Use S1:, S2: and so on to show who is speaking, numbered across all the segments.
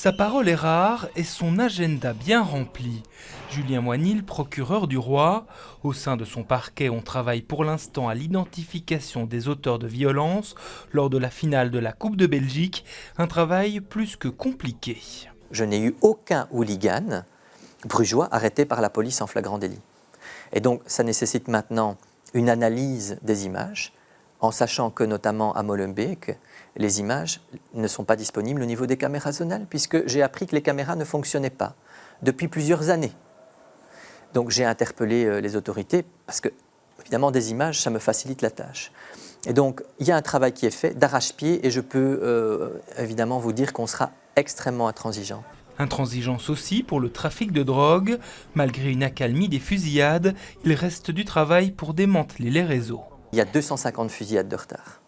S1: Sa parole est rare et son agenda bien rempli. Julien Moinil, procureur du roi. Au sein de son parquet, on travaille pour l'instant à l'identification des auteurs de violences lors de la finale de la Coupe de Belgique. Un travail plus que compliqué.
S2: Je n'ai eu aucun hooligan brugeois arrêté par la police en flagrant délit. Et donc ça nécessite maintenant une analyse des images, en sachant que notamment à Molenbeek, les images ne sont pas disponibles au niveau des caméras zonales, puisque j'ai appris que les caméras ne fonctionnaient pas depuis plusieurs années. Donc j'ai interpellé les autorités, parce que évidemment des images, ça me facilite la tâche. Et donc il y a un travail qui est fait d'arrache-pied, et je peux évidemment vous dire qu'on sera extrêmement intransigeant.
S1: Intransigeance aussi pour le trafic de drogue. Malgré une accalmie des fusillades, il reste du travail pour démanteler les réseaux.
S2: Il y a 250 fusillades de retard.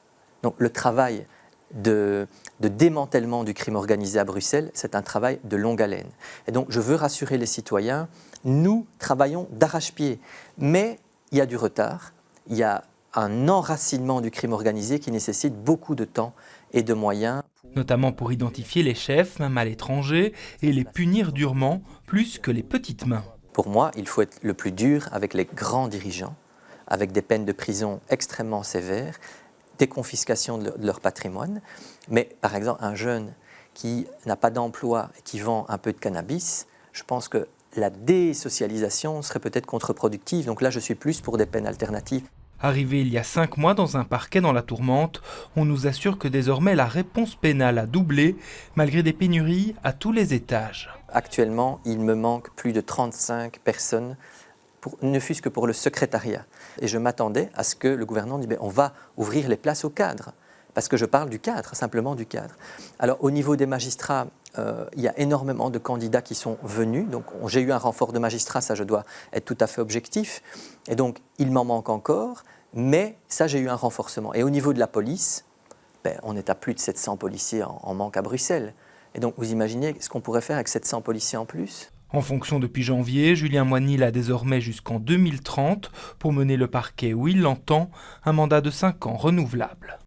S2: Donc le travail de démantèlement du crime organisé à Bruxelles, c'est un travail de longue haleine. Et donc je veux rassurer les citoyens, nous travaillons d'arrache-pied, mais il y a du retard, il y a un enracinement du crime organisé qui nécessite beaucoup de temps et de moyens.
S1: Notamment pour identifier les chefs, même à l'étranger, et les punir durement, plus que les petites mains.
S2: Pour moi, il faut être le plus dur avec les grands dirigeants, avec des peines de prison extrêmement sévères, des confiscations de leur patrimoine. Mais par exemple, un jeune qui n'a pas d'emploi et qui vend un peu de cannabis, je pense que la désocialisation serait peut-être contre-productive. Donc là, je suis plus pour des peines alternatives.
S1: Arrivé il y a 5 mois dans un parquet dans la tourmente, on nous assure que désormais la réponse pénale a doublé, malgré des pénuries à tous les étages.
S2: Actuellement, il me manque plus de 35 personnes, ne fût-ce que pour le secrétariat. Et je m'attendais à ce que le gouvernement dise on va ouvrir les places aux cadres, parce que je parle du cadre, simplement du cadre. Alors au niveau des magistrats, il y a énormément de candidats qui sont venus, donc j'ai eu un renfort de magistrats, ça je dois être tout à fait objectif, et donc il m'en manque encore, mais ça j'ai eu un renforcement. Et au niveau de la police, on est à plus de 700 policiers en manque à Bruxelles, et donc vous imaginez ce qu'on pourrait faire avec 700 policiers en plus ?
S1: En fonction depuis janvier, Julien Moinil a désormais jusqu'en 2030 pour mener le parquet où il l'entend, un mandat de 5 ans renouvelable.